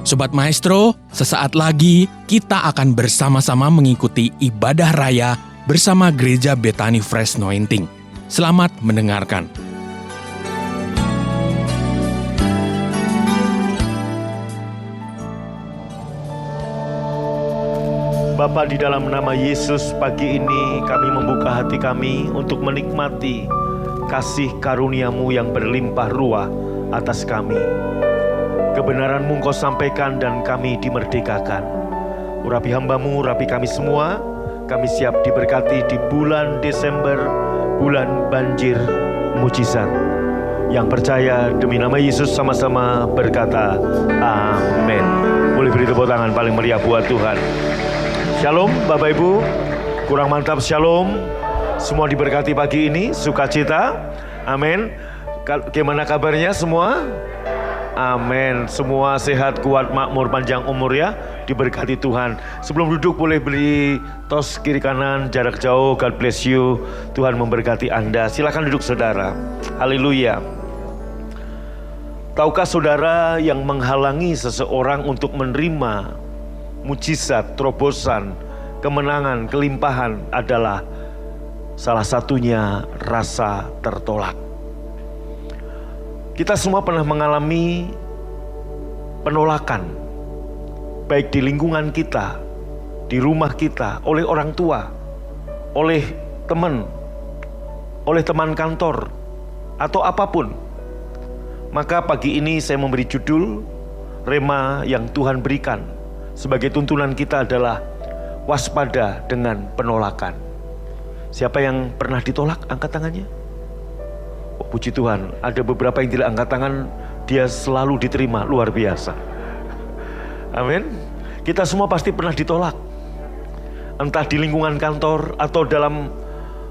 Sobat Maestro, sesaat lagi kita akan bersama-sama mengikuti ibadah raya bersama Gereja Bethany Fresh Anointing. Selamat mendengarkan. Bapa, di dalam nama Yesus, pagi ini kami membuka hati kami untuk menikmati kasih karunia-Mu yang berlimpah ruah atas kami. Kebenaran-Mu Engkau sampaikan dan kami dimerdekakan. Urapi hamba-Mu, urapi kami semua. Kami siap diberkati di bulan Desember, bulan banjir mujizat. Yang percaya demi nama Yesus sama-sama berkata, amin. Boleh beri tepuk tangan paling meriah buat Tuhan. Shalom Bapak Ibu, kurang mantap shalom. Semua diberkati pagi ini, sukacita. Amin. Gimana kabarnya semua? Amin. Semua sehat, kuat, makmur, panjang umur ya. Diberkati Tuhan. Sebelum duduk boleh beri tos kiri kanan, jarak jauh. God bless you. Tuhan memberkati Anda. Silakan duduk saudara. Haleluya. Tahukah saudara yang menghalangi seseorang untuk menerima mujizat, terobosan, kemenangan, kelimpahan adalah salah satunya rasa tertolak. Kita semua pernah mengalami penolakan, baik di lingkungan kita, di rumah kita, oleh orang tua, oleh teman kantor, atau apapun. Maka pagi ini saya memberi judul, rema yang Tuhan berikan sebagai tuntunan kita adalah waspada dengan penolakan. Siapa yang pernah ditolak? Angkat tangannya. Oh, puji Tuhan, ada beberapa yang tidak angkat tangan, dia selalu diterima, luar biasa. Amin. Kita semua pasti pernah ditolak. Entah di lingkungan kantor atau dalam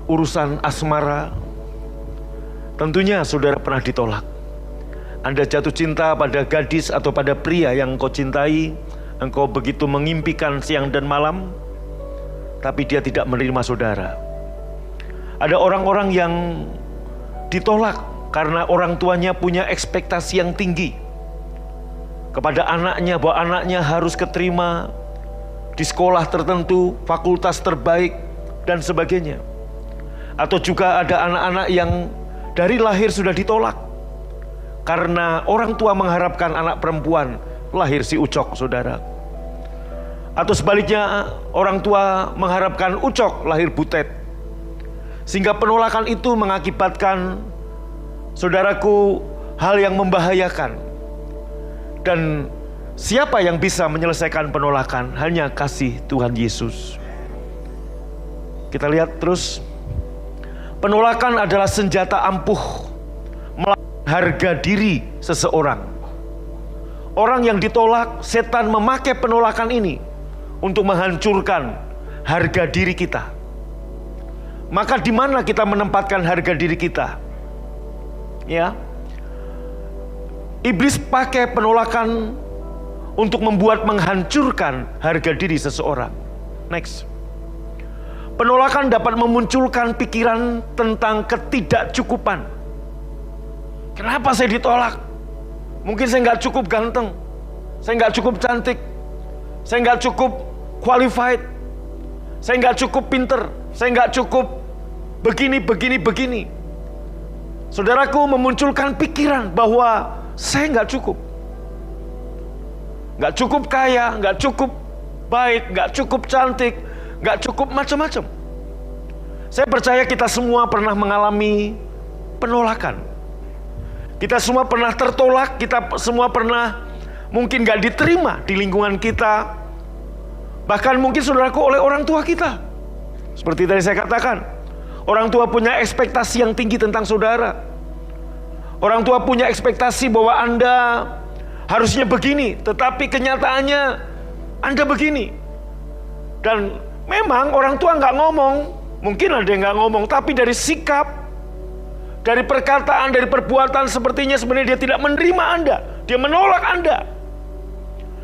urusan asmara. Tentunya saudara pernah ditolak. Anda jatuh cinta pada gadis atau pada pria yang engkau cintai, engkau begitu mengimpikan siang dan malam, tapi dia tidak menerima saudara. Ada orang-orang yang ditolak karena orang tuanya punya ekspektasi yang tinggi kepada anaknya, bahwa anaknya harus keterima di sekolah tertentu, fakultas terbaik, dan sebagainya. Atau juga ada anak-anak yang dari lahir sudah ditolak karena orang tua mengharapkan anak perempuan lahir si Ucok, saudara. Atau sebaliknya, orang tua mengharapkan Ucok lahir Butet. Sehingga penolakan itu mengakibatkan, saudaraku, hal yang membahayakan. Dan siapa yang bisa menyelesaikan penolakan? Hanya kasih Tuhan Yesus. Kita lihat terus. Penolakan adalah senjata ampuh melawan harga diri seseorang. Orang yang ditolak, setan memakai penolakan ini untuk menghancurkan harga diri kita. Maka di mana kita menempatkan harga diri kita? Ya. Iblis pakai penolakan untuk menghancurkan harga diri seseorang. Next. Penolakan dapat memunculkan pikiran tentang ketidakcukupan. Kenapa saya ditolak? Mungkin saya nggak cukup ganteng, saya nggak cukup cantik, saya nggak cukup qualified, saya nggak cukup pinter, saya nggak cukup begini. Saudaraku, memunculkan pikiran bahwa saya nggak cukup kaya, nggak cukup baik, nggak cukup cantik, nggak cukup macam-macam. Saya percaya kita semua pernah mengalami penolakan. Kita semua pernah tertolak, kita semua pernah mungkin gak diterima di lingkungan kita. Bahkan mungkin saudaraku oleh orang tua kita. Seperti tadi saya katakan, orang tua punya ekspektasi yang tinggi tentang saudara. Orang tua punya ekspektasi bahwa Anda harusnya begini, tetapi kenyataannya Anda begini. Dan memang orang tua gak ngomong, mungkin ada yang gak ngomong, tapi dari sikap, dari perkataan, dari perbuatan, sepertinya sebenarnya dia tidak menerima Anda. Dia menolak Anda.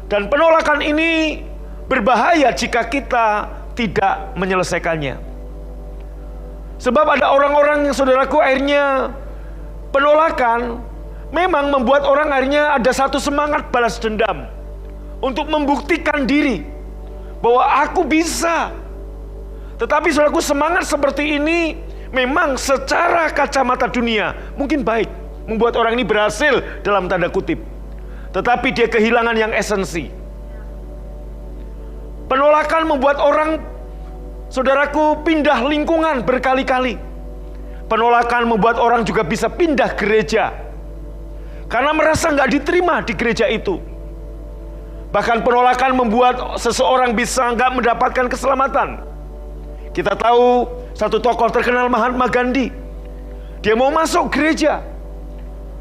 Dan penolakan ini berbahaya jika kita tidak menyelesaikannya. Sebab ada orang-orang yang saudaraku akhirnya penolakan memang membuat orang akhirnya ada satu semangat balas dendam. untuk membuktikan diri bahwa aku bisa. Tetapi saudaraku, semangat seperti ini memang secara kacamata dunia mungkin baik, membuat orang ini berhasil dalam tanda kutip. Tetapi dia kehilangan yang esensi. Penolakan membuat orang, saudaraku, pindah lingkungan berkali-kali. Penolakan membuat orang juga bisa pindah gereja karena merasa nggak diterima di gereja itu. Bahkan penolakan membuat seseorang bisa nggak mendapatkan keselamatan. Kita tahu satu tokoh terkenal, Mahatma Gandhi. Dia mau masuk gereja,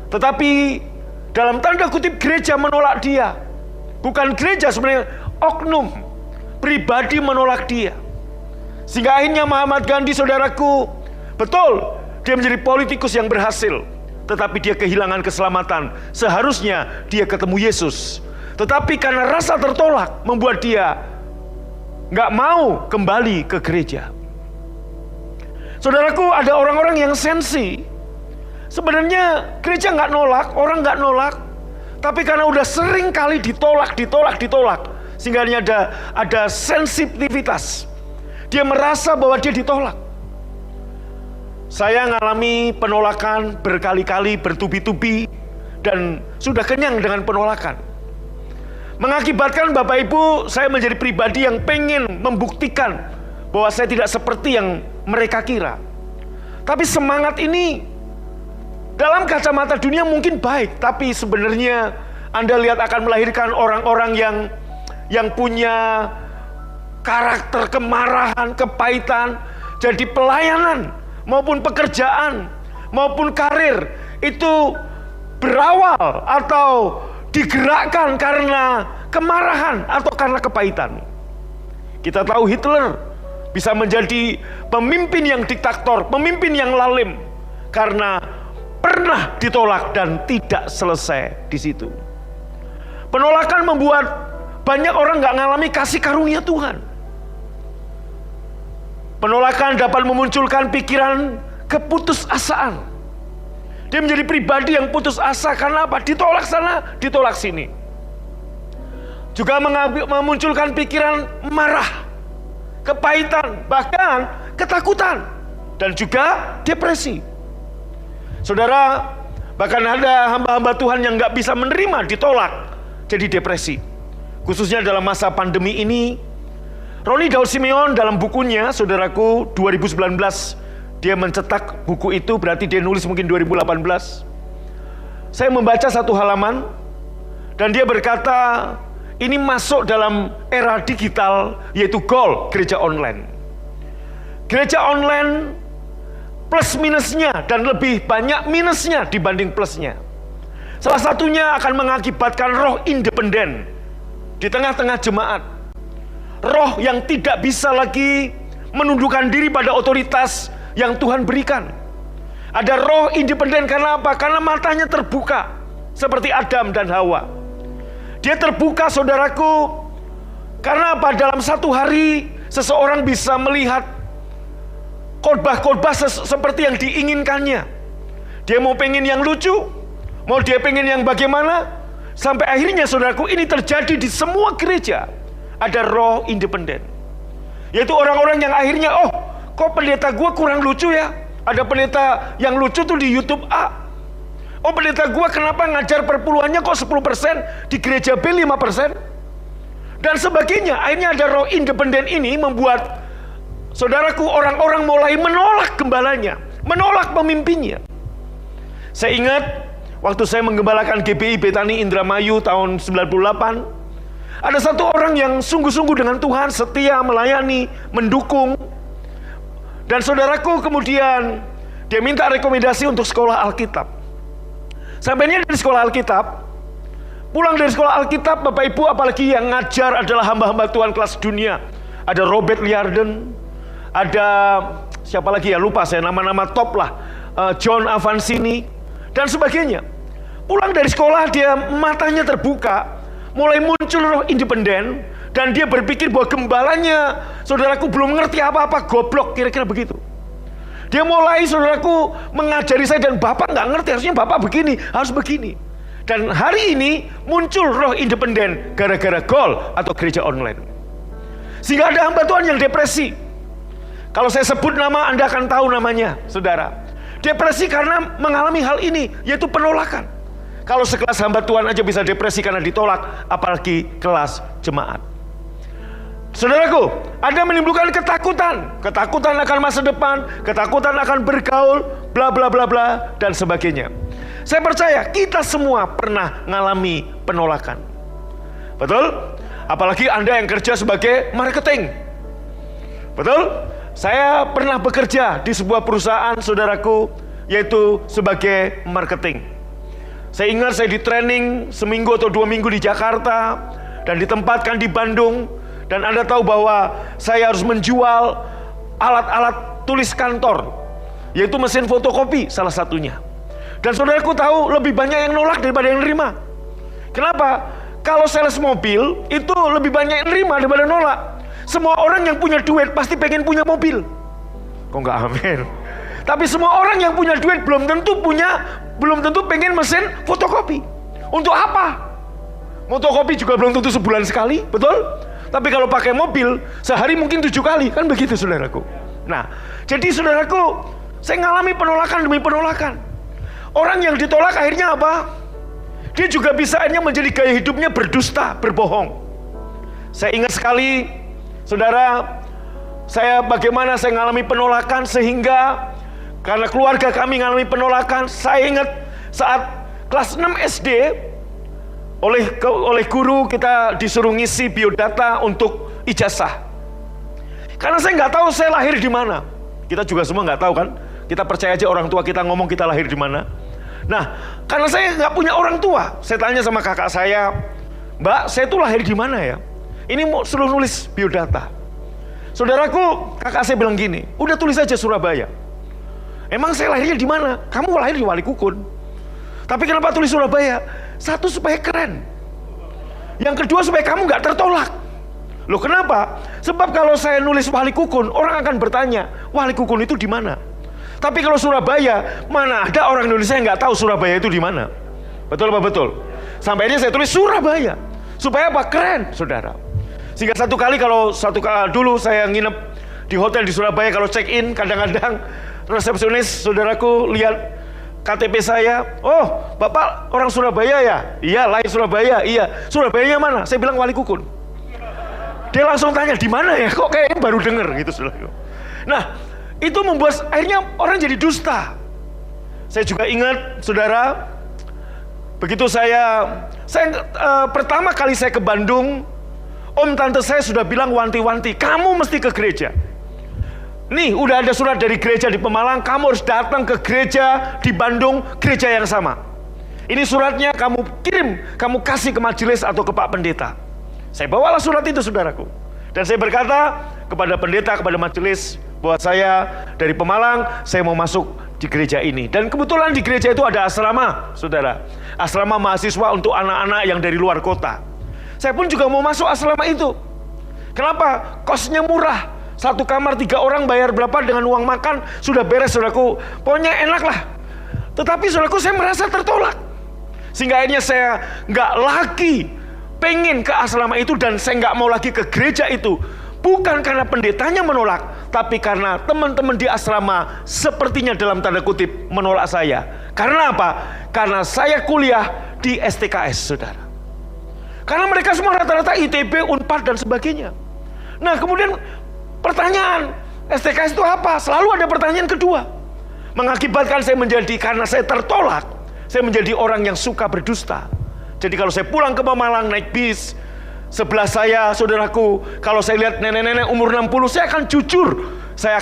tetapi dalam tanda kutip gereja menolak dia. Bukan gereja sebenarnya, oknum pribadi menolak dia. Sehingga akhirnya Mahatma Gandhi, saudaraku, betul, dia menjadi politikus yang berhasil, tetapi dia kehilangan keselamatan. Seharusnya dia ketemu Yesus, tetapi karena rasa tertolak membuat dia nggak mau kembali ke gereja. Saudaraku, ada orang-orang yang sensi. Sebenarnya gereja nggak nolak, orang nggak nolak, tapi karena udah sering kali ditolak, sehingga ada sensitivitas. Dia merasa bahwa dia ditolak. Saya ngalami penolakan berkali-kali, bertubi-tubi, dan sudah kenyang dengan penolakan. Mengakibatkan Bapak Ibu, saya menjadi pribadi yang pengen membuktikan bahwa saya tidak seperti yang mereka kira. Tapi semangat ini dalam kacamata dunia mungkin baik, tapi sebenarnya Anda lihat akan melahirkan orang-orang yang punya karakter kemarahan, kepahitan. Jadi pelayanan maupun pekerjaan maupun karir itu berawal atau digerakkan karena kemarahan atau karena kepahitan. Kita tahu Hitler bisa menjadi pemimpin yang diktator, pemimpin yang lalim karena pernah ditolak dan tidak selesai di situ. Penolakan membuat banyak orang nggak mengalami kasih karunia Tuhan. Penolakan dapat memunculkan pikiran keputusasaan. Dia menjadi pribadi yang putus asa karena apa? Ditolak sana, ditolak sini. Juga memunculkan pikiran marah, kepahitan, bahkan ketakutan, dan juga depresi. Saudara, bahkan ada hamba-hamba Tuhan yang nggak bisa menerima ditolak, jadi depresi. Khususnya dalam masa pandemi ini, Roni Daud Simeon dalam bukunya, saudaraku, 2019, dia mencetak buku itu, berarti dia nulis mungkin 2018. Saya membaca satu halaman, dan dia berkata, ini masuk dalam era digital, yaitu goal gereja online. Gereja online plus minusnya, dan lebih banyak minusnya dibanding plusnya. Salah satunya akan mengakibatkan roh independen di tengah-tengah jemaat. Roh yang tidak bisa lagi menundukkan diri pada otoritas yang Tuhan berikan. Ada roh independen karena apa? Karena matanya terbuka seperti Adam dan Hawa. Dia terbuka, saudaraku, karena apa? Dalam satu hari seseorang bisa melihat khotbah-khotbah seperti yang diinginkannya. Dia mau pengen yang lucu, mau dia pengen yang bagaimana, sampai akhirnya, saudaraku, ini terjadi di semua gereja. Ada roh independen, yaitu orang-orang yang akhirnya, oh, kok pendeta gue kurang lucu ya? Ada pendeta yang lucu tuh di YouTube A. Oh, pendeta gue kenapa ngajar perpuluhannya kok 10%, di gereja B 5%? Dan sebagainya. Akhirnya ada roh independen ini membuat, saudaraku, orang-orang mulai menolak gembalanya, menolak pemimpinnya. Saya ingat waktu saya menggembalakan GBI Betani Indramayu tahun 98, ada satu orang yang sungguh-sungguh dengan Tuhan, setia melayani, mendukung. Dan saudaraku, kemudian dia minta rekomendasi untuk sekolah Alkitab. Sampainya dari sekolah Alkitab, pulang dari sekolah Alkitab, Bapak Ibu, apalagi yang ngajar adalah hamba-hamba Tuhan kelas dunia. Ada Robert Liardon, ada siapa lagi ya, lupa saya, nama-nama top lah, John Avancini, dan sebagainya. Pulang dari sekolah, dia matanya terbuka, mulai muncul roh independen, dan dia berpikir bahwa gembalanya, saudaraku, belum ngerti apa-apa, goblok, kira-kira begitu. Dia mulai, saudaraku, mengajari saya, dan Bapak nggak ngerti, harusnya Bapak begini, harus begini. Dan hari ini muncul roh independen gara-gara gol atau gereja online. Sehingga ada hamba Tuhan yang depresi. Kalau saya sebut nama, Anda akan tahu namanya, saudara. Depresi karena mengalami hal ini, yaitu penolakan. Kalau sekelas hamba Tuhan aja bisa depresi karena ditolak, apalagi kelas jemaat. Saudaraku, Anda menimbulkan ketakutan. Ketakutan akan masa depan, ketakutan akan bergaul, bla bla bla bla, dan sebagainya. Saya percaya kita semua pernah mengalami penolakan. Betul? Apalagi Anda yang kerja sebagai marketing. Betul? Saya pernah bekerja di sebuah perusahaan, saudaraku, yaitu sebagai marketing. Saya ingat saya di training seminggu atau 2 minggu di Jakarta dan ditempatkan di Bandung. Dan Anda tahu bahwa saya harus menjual alat-alat tulis kantor, yaitu mesin fotokopi salah satunya. Dan saudaraku tahu lebih banyak yang nolak daripada yang nerima. Kenapa? Kalau sales mobil itu lebih banyak yang nerima daripada nolak. Semua orang yang punya duit pasti pengen punya mobil. Kok nggak amin? Tapi semua orang yang punya duit belum tentu pengen mesin fotokopi. Untuk apa? Fotokopi juga belum tentu sebulan sekali, betul? Tapi kalau pakai mobil sehari mungkin 7 kali, kan begitu saudaraku. Nah, jadi saudaraku, saya ngalami penolakan demi penolakan. Orang yang ditolak akhirnya apa? Dia juga bisa akhirnya menjadi gaya hidupnya berdusta, berbohong. Saya ingat sekali, saudara, bagaimana saya mengalami penolakan sehingga karena keluarga kami mengalami penolakan. Saya ingat saat kelas 6 SD, oleh guru kita disuruh ngisi biodata untuk ijazah. Karena saya nggak tahu saya lahir di mana. Kita juga semua nggak tahu kan. Kita percaya aja orang tua kita ngomong kita lahir di mana. Nah, karena saya nggak punya orang tua, saya tanya sama kakak saya, Mbak, saya tuh lahir di mana ya? Ini mau suruh nulis biodata. Saudaraku, kakak saya bilang gini, udah tulis aja Surabaya. Emang saya lahirnya di mana? Kamu lahir di Walikukun. Tapi kenapa tulis Surabaya? Satu, supaya keren. Yang kedua, supaya kamu nggak tertolak. Loh kenapa? Sebab kalau saya nulis Walikukun, orang akan bertanya, Walikukun itu di mana? Tapi kalau Surabaya, mana ada orang Indonesia yang nggak tahu Surabaya itu di mana? Betul apa betul? Sampai ini saya tulis Surabaya. Supaya apa? Keren, saudara. Sehingga dulu saya nginep di hotel di Surabaya, kalau check in kadang-kadang resepsionis saudaraku lihat KTP saya, oh bapak orang Surabaya ya? Iya, lahir Surabaya, iya. Surabayanya mana? Saya bilang Walikukun. Dia langsung tanya, di mana ya? Kok kayaknya baru dengar gitu, saudaraku. Nah, itu membuat akhirnya orang jadi dusta. Saya juga ingat, saudara, begitu pertama kali saya ke Bandung, om tante saya sudah bilang wanti-wanti, kamu mesti ke gereja. Nih, udah ada surat dari gereja di Pemalang, kamu harus datang ke gereja di Bandung, gereja yang sama. Ini suratnya kamu kirim, kamu kasih ke majelis atau ke Pak Pendeta. Saya bawalah surat itu, saudaraku. Dan saya berkata kepada pendeta, kepada majelis, bahwa saya dari Pemalang, saya mau masuk di gereja ini. Dan kebetulan di gereja itu ada asrama, saudara. Asrama mahasiswa untuk anak-anak yang dari luar kota. Saya pun juga mau masuk asrama itu. Kenapa? Kosnya murah. 1 kamar 3 orang bayar berapa dengan uang makan, sudah beres, saudaraku. Pokoknya enak lah. Tetapi saudaraku, saya merasa tertolak. Sehingga akhirnya saya nggak lagi pengen ke asrama itu, dan saya nggak mau lagi ke gereja itu. Bukan karena pendetanya menolak, tapi karena teman-teman di asrama sepertinya dalam tanda kutip menolak saya. Karena apa? Karena saya kuliah di STKS, saudara. Karena mereka semua rata-rata ITB, Unpad, dan sebagainya. Nah, kemudian pertanyaan, STKS itu apa? Selalu ada pertanyaan kedua. Mengakibatkan saya karena saya tertolak, saya menjadi orang yang suka berdusta. Jadi kalau saya pulang ke Pemalang naik bis, sebelah saya, saudaraku, kalau saya lihat nenek-nenek umur 60, saya akan jujur. Saya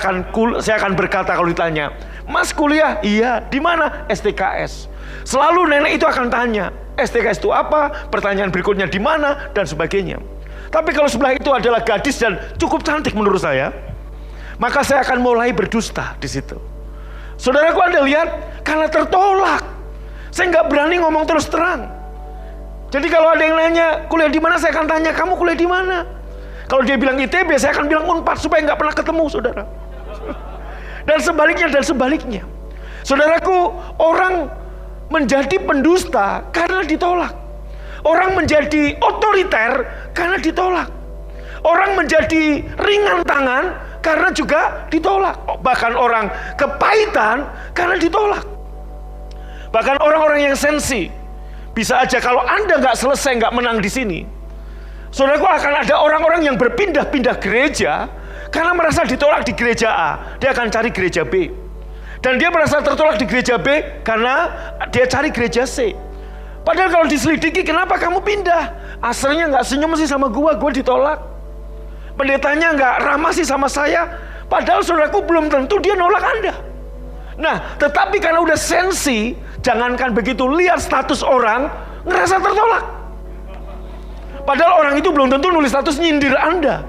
akan berkata kalau ditanya, Mas kuliah? Iya. Di mana? STKS. Selalu nenek itu akan tanya, STKS itu apa? Pertanyaan berikutnya di mana? Dan sebagainya. Tapi kalau sebelah itu adalah gadis dan cukup cantik menurut saya, maka saya akan mulai berdusta di situ. Saudaraku, Anda lihat, karena tertolak, saya nggak berani ngomong terus terang. Jadi kalau ada yang nanya kuliah di mana, saya akan tanya, kamu kuliah di mana? Kalau dia bilang ITB, saya akan bilang Unpad, supaya nggak pernah ketemu, saudara. Dan sebaliknya. Saudaraku, orang menjadi pendusta karena ditolak. Orang menjadi otoriter karena ditolak. Orang menjadi ringan tangan karena juga ditolak. Bahkan orang kepahitan karena ditolak. Bahkan orang-orang yang sensi. Bisa aja kalau Anda nggak selesai, nggak menang di sini, saudaraku, akan ada orang-orang yang berpindah-pindah gereja karena merasa ditolak di gereja A. Dia akan cari gereja B. Dan dia merasa tertolak di gereja B karena dia cari gereja C. Padahal kalau diselidiki, kenapa kamu pindah? Asalnya nggak senyum sih sama gue ditolak. Pendetanya nggak ramah sih sama saya. Padahal saudaraku, belum tentu dia nolak Anda. Nah, tetapi karena udah sensi, jangankan begitu, lihat status orang, ngerasa tertolak. Padahal orang itu belum tentu nulis status nyindir Anda.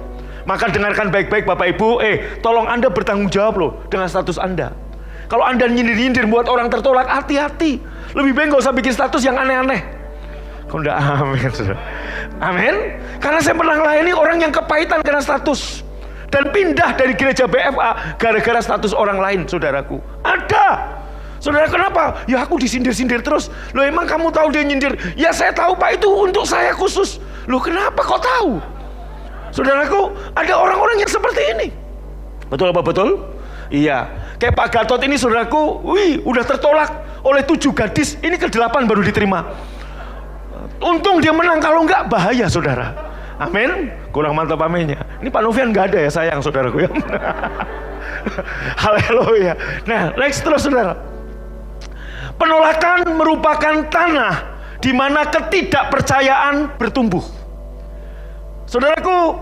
Maka dengarkan baik-baik Bapak Ibu, tolong Anda bertanggung jawab loh dengan status Anda. Kalau Anda nyindir-nyindir buat orang tertolak, hati-hati. Lebih baik gak usah bikin status yang aneh-aneh. Kok enggak amin, saudara? Amin. Karena saya pernah melayani orang yang kepahitan karena status. Dan pindah dari gereja BFA gara-gara status orang lain, saudaraku. Ada. Saudara, kenapa? Ya aku disindir-sindir terus. Loh, emang kamu tahu dia nyindir? Ya saya tahu Pak, itu untuk saya khusus. Loh, kenapa kok tahu? Saudaraku, ada orang-orang yang seperti ini. Betul apa betul? Iya. Kayak Pak Gatot ini, saudaraku, udah tertolak oleh 7 gadis. Ini ke-8 baru diterima. Untung dia menang, kalau enggak bahaya, saudara. Amin. Kurang mantap aminnya. Ini Pak Novian enggak ada ya, sayang saudaraku ya. Haleluya. Nah, next terus saudara. Penolakan merupakan tanah di mana ketidakpercayaan bertumbuh. Saudaraku,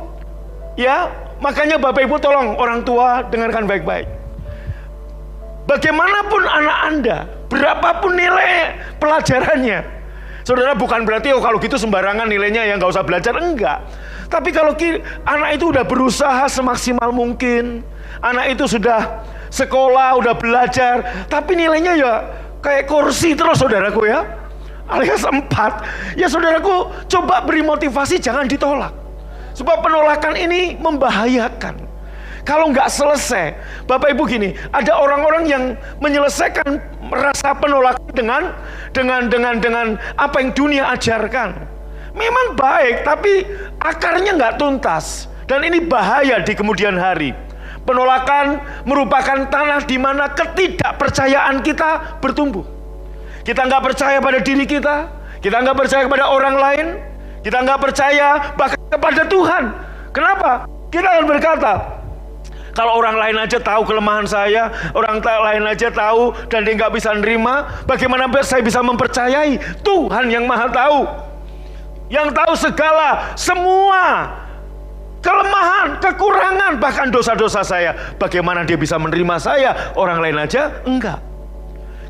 ya, makanya Bapak Ibu tolong orang tua dengarkan baik-baik. Bagaimanapun anak Anda, berapapun nilai pelajarannya, saudara, bukan berarti kalau gitu sembarangan nilainya ya nggak usah belajar, enggak. Tapi kalau anak itu udah berusaha semaksimal mungkin, anak itu sudah sekolah, udah belajar, tapi nilainya ya kayak kursi terus, saudaraku ya, alias 4, ya saudaraku, coba beri motivasi, jangan ditolak. Sebab penolakan ini membahayakan. Kalau nggak selesai, Bapak Ibu gini, ada orang-orang yang menyelesaikan rasa penolakan dengan apa yang dunia ajarkan. Memang baik, tapi akarnya nggak tuntas, dan ini bahaya di kemudian hari. Penolakan merupakan tanah di mana ketidakpercayaan kita bertumbuh. Kita nggak percaya pada diri kita nggak percaya kepada orang lain, kita nggak percaya bahkan kepada Tuhan. Kenapa? Kita akan berkata, kalau orang lain aja tahu kelemahan saya, orang lain aja tahu dan dia nggak bisa nerima, bagaimana saya bisa mempercayai Tuhan yang Maha Tahu, yang tahu segala, semua kelemahan, kekurangan, bahkan dosa-dosa saya. Bagaimana dia bisa menerima saya, orang lain aja enggak.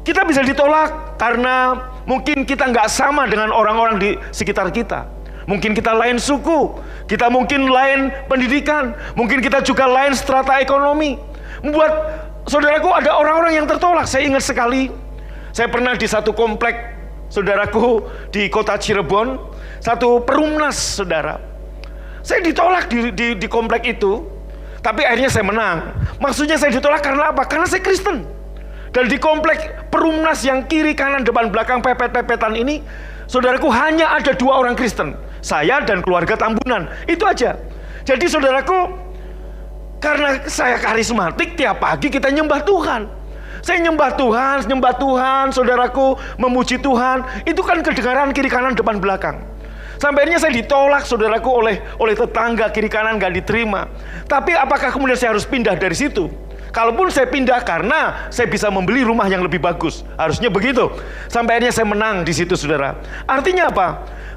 Kita bisa ditolak karena mungkin kita nggak sama dengan orang-orang di sekitar kita. Mungkin kita lain suku, kita mungkin lain pendidikan, mungkin kita juga lain strata ekonomi. Membuat, saudaraku, ada orang-orang yang tertolak. Saya ingat sekali, saya pernah di satu komplek, saudaraku, di kota Cirebon, satu perumnas, saudara. Saya ditolak di komplek itu, tapi akhirnya saya menang. Maksudnya saya ditolak karena apa? Karena saya Kristen. Dan di komplek perumnas yang kiri, kanan, depan, belakang, pepet-pepetan ini, saudaraku, hanya ada 2 orang Kristen. Saya dan keluarga Tambunan, itu aja. Jadi saudaraku, karena saya karismatik, tiap pagi kita nyembah Tuhan. Saya nyembah Tuhan, saudaraku, memuji Tuhan. Itu kan kedengaran kiri kanan depan belakang. Sampai akhirnya saya ditolak, saudaraku, oleh tetangga, kiri kanan gak diterima. Tapi apakah kemudian saya harus pindah dari situ? Kalaupun saya pindah karena saya bisa membeli rumah yang lebih bagus, harusnya begitu. Sampai akhirnya saya menang di situ, saudara. Artinya apa?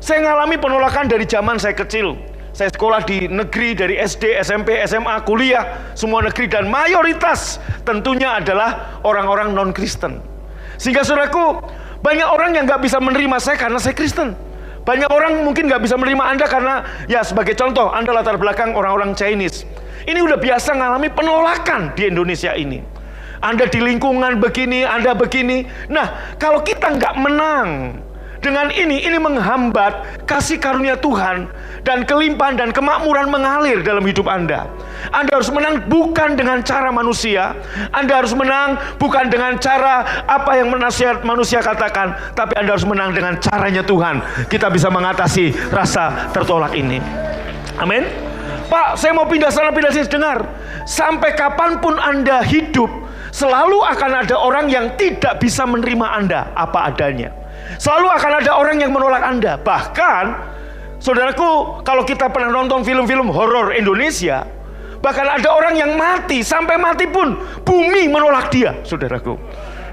Saya mengalami penolakan dari zaman saya kecil. Saya sekolah di negeri, dari SD, SMP, SMA, kuliah, semua negeri, dan mayoritas tentunya adalah orang-orang non-Kristen. Sehingga saudaraku, banyak orang yang gak bisa menerima saya karena saya Kristen. Banyak orang mungkin gak bisa menerima Anda karena, ya sebagai contoh, Anda latar belakang orang-orang Chinese. Ini udah biasa mengalami penolakan di Indonesia ini. Anda di lingkungan begini, Anda begini. Nah, kalau kita nggak menang Dengan ini menghambat kasih karunia Tuhan dan kelimpahan dan kemakmuran mengalir dalam hidup Anda. Anda harus menang bukan dengan cara manusia. Anda harus menang bukan dengan cara apa yang manusia katakan, tapi Anda harus menang dengan caranya Tuhan. Kita bisa mengatasi rasa tertolak ini. Amin. Pak, saya mau pindah sana pindah sini. Dengar, sampai kapanpun Anda hidup, selalu akan ada orang yang tidak bisa menerima Anda apa adanya. Selalu akan ada orang yang menolak Anda. Bahkan, saudaraku, kalau kita pernah nonton film-film horor Indonesia, bahkan ada orang yang mati, sampai mati pun bumi menolak dia, saudaraku.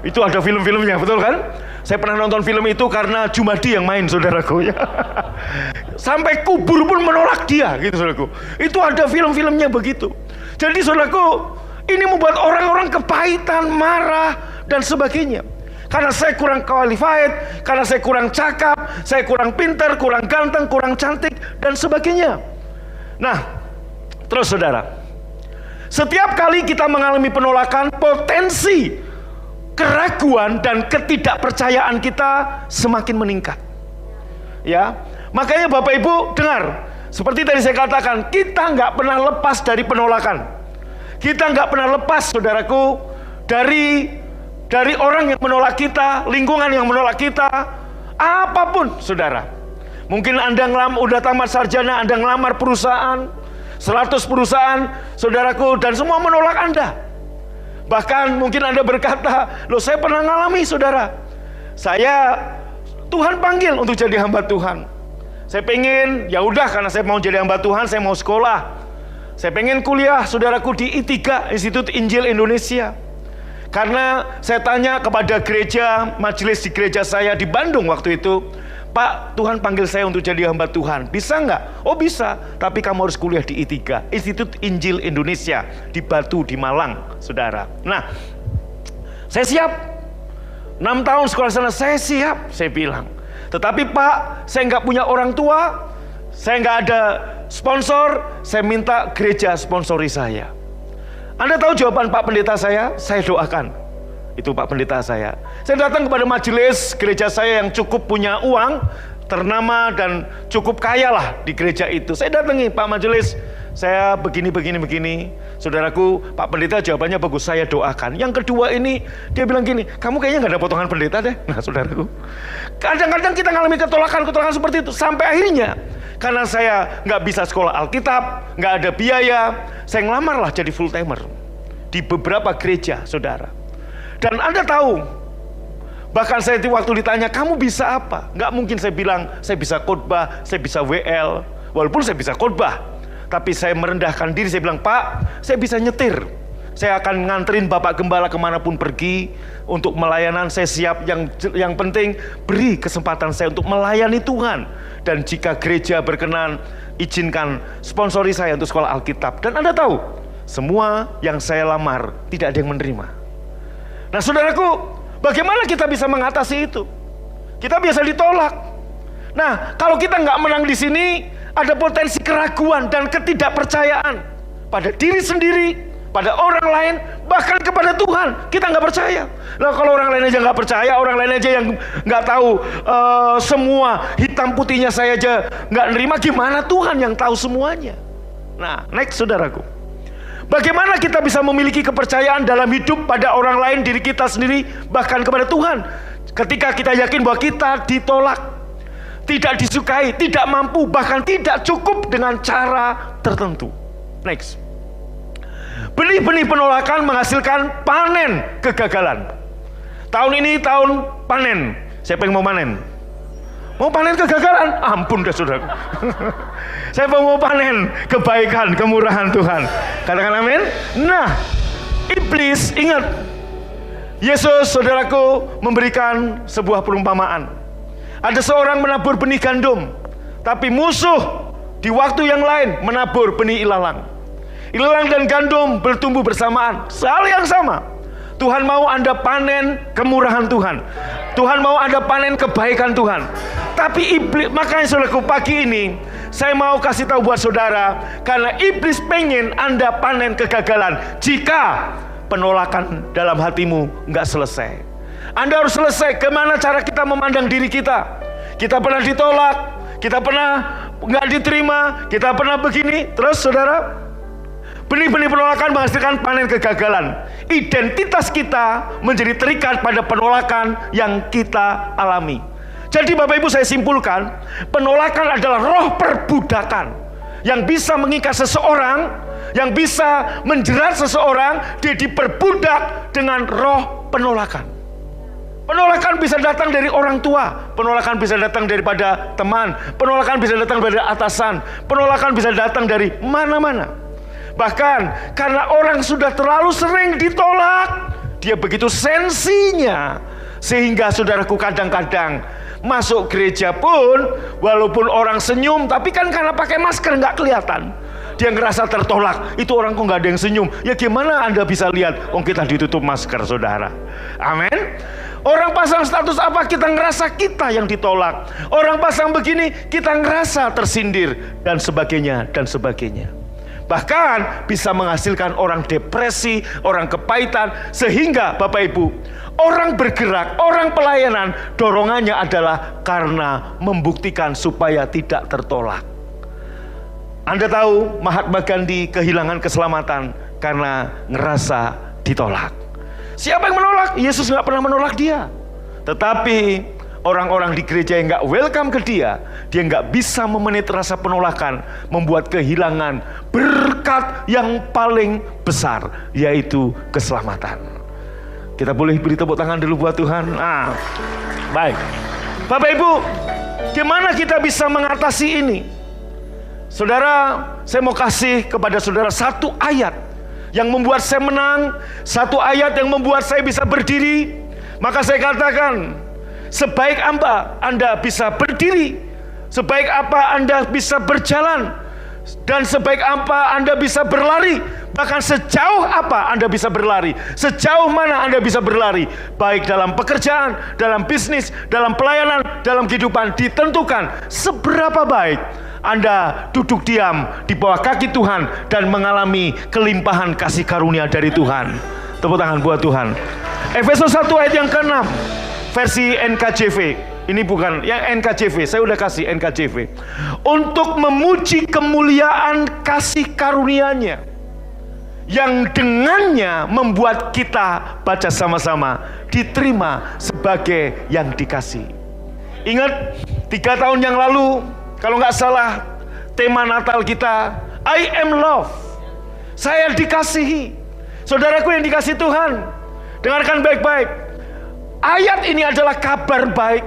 Itu ada film-filmnya, betul kan? Saya pernah nonton film itu karena Jumadi yang main, saudaraku. Sampai kubur pun menolak dia, gitu, saudaraku. Itu ada film-filmnya begitu. Jadi, saudaraku, ini membuat orang-orang kepahitan, marah, dan sebagainya. Karena saya kurang qualified, karena saya kurang cakap, saya kurang pintar, kurang ganteng, kurang cantik, dan sebagainya. Nah, terus saudara, setiap kali kita mengalami penolakan, potensi keraguan dan ketidakpercayaan kita semakin meningkat. Ya, makanya Bapak Ibu dengar, seperti tadi saya katakan, kita nggak pernah lepas dari penolakan. Kita nggak pernah lepas, saudaraku, dari orang yang menolak kita, lingkungan yang menolak kita, apapun, saudara. Mungkin Anda udah tamat sarjana, Anda ngelamar perusahaan, 100 perusahaan, saudaraku, dan semua menolak Anda. Bahkan mungkin Anda berkata, loh saya pernah ngalami, saudara. Tuhan panggil untuk jadi hamba Tuhan. Saya pengen, ya udah, karena saya mau jadi hamba Tuhan, saya mau sekolah. Saya pengen kuliah, saudaraku, di I3, Institut Injil Indonesia. Karena saya tanya kepada gereja, majelis di gereja saya di Bandung waktu itu, Pak, Tuhan panggil saya untuk jadi hamba Tuhan, bisa nggak? Oh bisa, tapi kamu harus kuliah di I3, Institut Injil Indonesia, di Batu, di Malang, saudara. Nah, saya siap, 6 tahun sekolah sana, saya siap, saya bilang. Tetapi Pak, saya nggak punya orang tua, saya nggak ada sponsor, saya minta gereja sponsori saya. Anda tahu jawaban Pak Pendeta saya doakan. Itu Pak Pendeta saya. Saya datang kepada majelis gereja saya yang cukup punya uang, ternama dan cukup kaya lah di gereja itu. Saya datangi, Pak Majelis, saya begini. Saudaraku, Pak Pendeta jawabannya bagus, saya doakan. Yang kedua ini, dia bilang gini, kamu kayaknya nggak ada potongan pendeta deh. Nah, saudaraku, kadang-kadang kita ngalami ketolakan seperti itu. Sampai akhirnya, karena saya nggak bisa sekolah Alkitab, nggak ada biaya, saya ngelamar lah jadi full timer di beberapa gereja, saudara. Dan Anda tahu, bahkan saya waktu ditanya, kamu bisa apa? Nggak mungkin saya bilang, saya bisa khotbah, saya bisa WL, walaupun saya bisa khotbah. Tapi saya merendahkan diri, saya bilang, Pak, saya bisa nyetir. Saya akan nganterin Bapak Gembala kemanapun pergi untuk melayanan, saya siap. Yang penting beri kesempatan saya untuk melayani Tuhan. Dan jika gereja berkenan, izinkan sponsori saya untuk sekolah Alkitab. Dan Anda tahu, semua yang saya lamar tidak ada yang menerima. Nah, saudaraku, bagaimana kita bisa mengatasi itu? Kita biasa ditolak. Nah, kalau kita nggak menang di sini, ada potensi keraguan dan ketidakpercayaan pada diri sendiri, pada orang lain, bahkan kepada Tuhan. Kita nggak percaya. Nah, kalau orang lain aja nggak percaya, orang lain aja yang nggak tahu semua hitam putihnya saya aja nggak nerima, gimana Tuhan yang tahu semuanya? Nah, next, saudaraku. Bagaimana kita bisa memiliki kepercayaan dalam hidup pada orang lain, diri kita sendiri, bahkan kepada Tuhan, ketika kita yakin bahwa kita ditolak, tidak disukai, tidak mampu, bahkan tidak cukup dengan cara tertentu. Next. Benih-benih penolakan menghasilkan panen kegagalan. Tahun ini tahun panen. Siapa yang mau panen? Mau panen kegagalan? Ampun dah, saudara. Saya mau panen kebaikan, kemurahan Tuhan. Katakan amin. Nah, iblis, ingat, Yesus, saudaraku, memberikan sebuah perumpamaan. Ada seorang menabur benih gandum, tapi musuh di waktu yang lain menabur benih ilalang. Ilalang dan gandum bertumbuh bersamaan, hal yang sama. Tuhan mau Anda panen kemurahan Tuhan. Tuhan mau Anda panen kebaikan Tuhan. Tapi iblis, makanya saudaraku, pagi ini saya mau kasih tahu buat saudara, karena iblis pengen Anda panen kegagalan jika penolakan dalam hatimu nggak selesai. Anda harus selesai. Kemana cara kita memandang diri kita? kita pernah ditolak, kita pernah nggak diterima, kita pernah begini. Terus saudara, benih-benih penolakan menghasilkan panen kegagalan. Identitas kita menjadi terikat pada penolakan yang kita alami. Jadi Bapak Ibu, saya simpulkan, penolakan adalah roh perbudakan yang bisa mengikat seseorang, yang bisa menjerat seseorang. Dia diperbudak dengan roh penolakan. Penolakan bisa datang dari orang tua, penolakan bisa datang daripada teman, penolakan bisa datang dari atasan, penolakan bisa datang dari mana-mana. Bahkan karena orang sudah terlalu sering ditolak, dia begitu sensinya, sehingga saudaraku kadang-kadang masuk gereja pun, walaupun orang senyum, tapi kan karena pakai masker nggak kelihatan. Dia ngerasa tertolak, itu orang kok nggak ada yang senyum. Ya gimana Anda bisa lihat? Kita ditutup masker, saudara. Amin. Orang pasang status apa, kita ngerasa kita yang ditolak. Orang pasang begini, kita ngerasa tersindir, dan sebagainya, dan sebagainya. Bahkan bisa menghasilkan orang depresi, orang kepahitan, sehingga Bapak Ibu, orang bergerak, orang pelayanan, dorongannya adalah karena membuktikan supaya tidak tertolak. Anda tahu Mahatma Gandhi kehilangan keselamatan karena ngerasa ditolak. Siapa yang menolak? Yesus nggak pernah menolak dia. Tetapi orang-orang di gereja yang nggak welcome ke dia nggak bisa memenit rasa penolakan, membuat kehilangan berkat yang paling besar, yaitu keselamatan. Kita boleh beri tepuk tangan dulu buat Tuhan. Baik. Bapak Ibu, gimana kita bisa mengatasi ini? Saudara, saya mau kasih kepada saudara satu ayat yang membuat saya menang, satu ayat yang membuat saya bisa berdiri. Maka saya katakan, sebaik apa Anda bisa berdiri, sebaik apa Anda bisa berjalan, dan sebaik apa Anda bisa berlari, bahkan sejauh apa Anda bisa berlari, sejauh mana Anda bisa berlari, baik dalam pekerjaan, dalam bisnis, dalam pelayanan, dalam kehidupan, ditentukan seberapa baik Anda duduk diam di bawah kaki Tuhan dan mengalami kelimpahan kasih karunia dari Tuhan. Tepuk tangan buat Tuhan. Efesus 1 ayat yang ke-6, versi NKJV. Ini bukan yang NKJV, saya udah kasih NKJV. Untuk memuji kemuliaan kasih karunia-Nya, yang dengannya membuat kita, baca sama-sama, diterima sebagai yang dikasih. Ingat 3 tahun yang lalu, kalau nggak salah, tema Natal kita, I am love. Saya dikasihi. Saudaraku yang dikasih Tuhan, dengarkan baik-baik. Ayat ini adalah kabar baik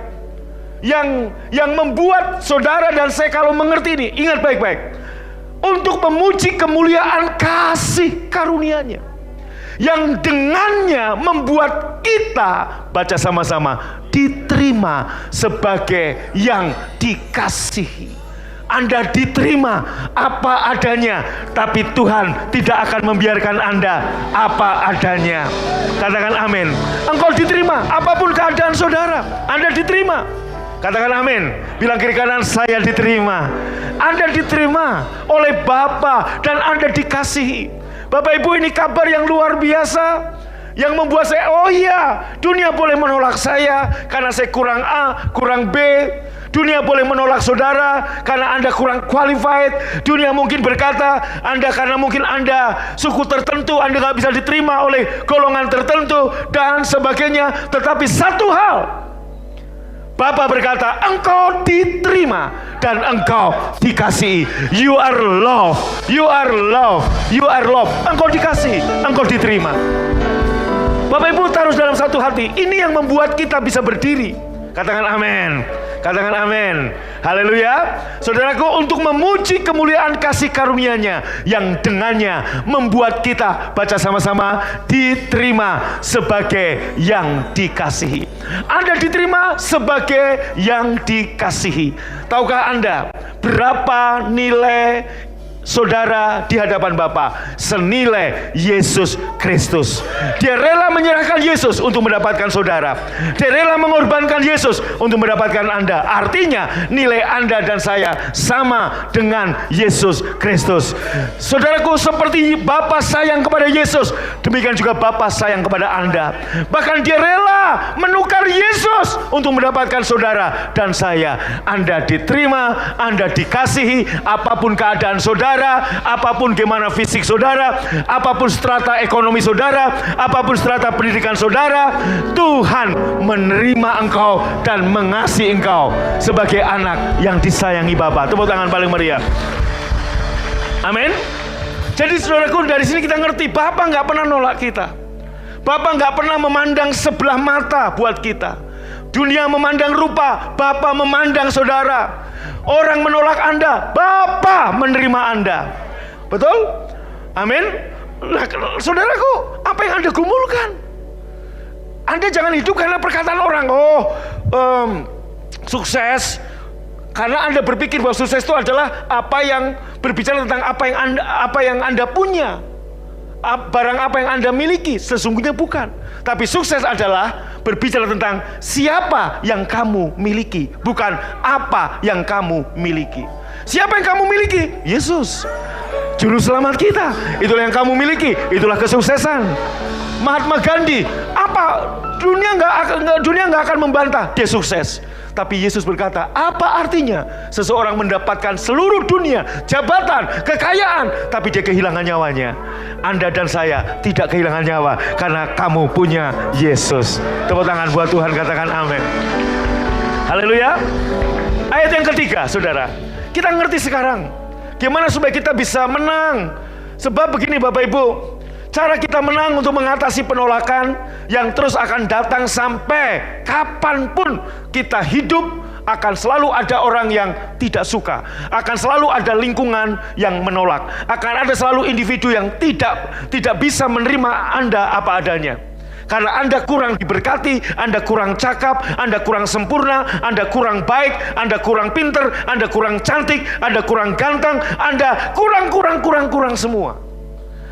yang membuat saudara dan saya kalau mengerti ini, ingat baik-baik. Untuk memuji kemuliaan kasih karunia-Nya, yang dengannya membuat kita, baca sama-sama, diterima sebagai yang dikasihi. Anda diterima apa adanya, tapi Tuhan tidak akan membiarkan Anda apa adanya. Katakan amin. Engkau diterima apapun keadaan saudara, Anda diterima. Katakan amin. Bilang kiri kanan, saya diterima. Anda diterima oleh Bapa dan Anda dikasihi. Bapak Ibu, ini kabar yang luar biasa, yang membuat saya, oh iya, dunia boleh menolak saya karena saya kurang A, kurang B. Dunia boleh menolak saudara karena Anda kurang qualified. Dunia mungkin berkata, Anda karena mungkin Anda suku tertentu, Anda gak bisa diterima oleh golongan tertentu, dan sebagainya. Tetapi satu hal, Bapa berkata, engkau diterima dan engkau dikasihi. You are love, you are love, you are love. Engkau dikasihi, engkau diterima. Bapak Ibu taruh dalam satu hati, ini yang membuat kita bisa berdiri. Katakan amin. Katakan amin. Haleluya. Saudaraku, untuk memuji kemuliaan kasih karunia-Nya, yang dengannya membuat kita, baca sama-sama, diterima sebagai yang dikasihi. Anda diterima sebagai yang dikasihi. Tahukah Anda berapa nilai saudara di hadapan Bapa senilai Yesus Kristus. Dia rela menyerahkan Yesus untuk mendapatkan saudara. Dia rela mengorbankan Yesus untuk mendapatkan Anda. Artinya nilai Anda dan saya sama dengan Yesus Kristus. Saudaraku, seperti Bapa sayang kepada Yesus, demikian juga Bapa sayang kepada Anda. Bahkan dia rela menukar Yesus untuk mendapatkan saudara dan saya. Anda diterima, Anda dikasihi, apapun keadaan saudara, apapun gimana fisik saudara, apapun strata ekonomi saudara, apapun strata pendidikan saudara, Tuhan menerima engkau dan mengasihi engkau sebagai anak yang disayangi Bapa. Tepuk tangan paling meriah. Amin. Jadi saudaraku, dari sini kita ngerti Bapa nggak pernah nolak kita. Bapa nggak pernah memandang sebelah mata buat kita. Dunia memandang rupa, Bapa memandang saudara. Orang menolak Anda, Bapa menerima Anda. Betul? Amin. Nah, saudaraku, apa yang Anda gumulkan? Anda jangan hidup karena perkataan orang. Sukses. Karena Anda berpikir bahwa sukses itu adalah apa yang berbicara tentang apa yang Anda punya. Barang apa yang Anda miliki. Sesungguhnya bukan. Tapi sukses adalah berbicara tentang siapa yang kamu miliki, bukan apa yang kamu miliki. Siapa yang kamu miliki? Yesus, Juru Selamat kita. Itulah yang kamu miliki, itulah kesuksesan. Mahatma Gandhi, dunia nggak akan membantah dia sukses. Tapi Yesus berkata, apa artinya seseorang mendapatkan seluruh dunia, jabatan, kekayaan, tapi dia kehilangan nyawanya? Anda dan saya tidak kehilangan nyawa karena kamu punya Yesus. Tepuk tangan buat Tuhan, katakan amin. Haleluya. Ayat yang ketiga, saudara, kita ngerti sekarang gimana supaya kita bisa menang. Sebab begini Bapak Ibu, cara kita menang untuk mengatasi penolakan yang terus akan datang sampai kapanpun kita hidup, akan selalu ada orang yang tidak suka, akan selalu ada lingkungan yang menolak, akan ada selalu individu yang tidak bisa menerima Anda apa adanya. Karena Anda kurang diberkati, Anda kurang cakap, Anda kurang sempurna, Anda kurang baik, Anda kurang pinter, Anda kurang cantik, Anda kurang ganteng, Anda kurang semua.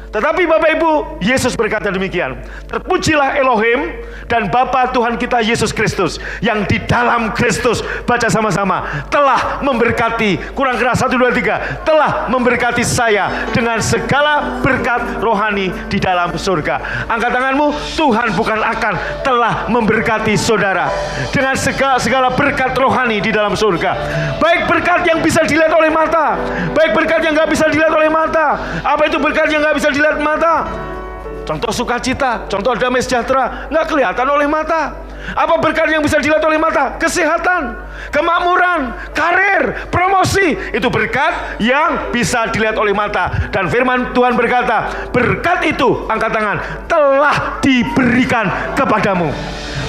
Tetapi Bapak Ibu, Yesus berkata demikian, terpujilah Elohim dan Bapa Tuhan kita Yesus Kristus, yang di dalam Kristus, baca sama-sama, telah memberkati, kurang keras, 1, 2, 3, telah memberkati saya dengan segala berkat rohani di dalam surga. Angkat tanganmu, Tuhan bukan akan telah memberkati saudara dengan segala berkat rohani di dalam surga. Baik berkat yang bisa dilihat oleh mata, baik berkat yang gak bisa dilihat oleh mata. Apa itu berkat yang gak bisa dilihat mata? Contoh sukacita, contoh damai sejahtera, nggak kelihatan oleh mata. Apa berkat yang bisa dilihat oleh mata? Kesehatan, kemakmuran, karir, promosi. Itu berkat yang bisa dilihat oleh mata. Dan firman Tuhan berkata, berkat itu, angkat tangan, telah diberikan kepadamu.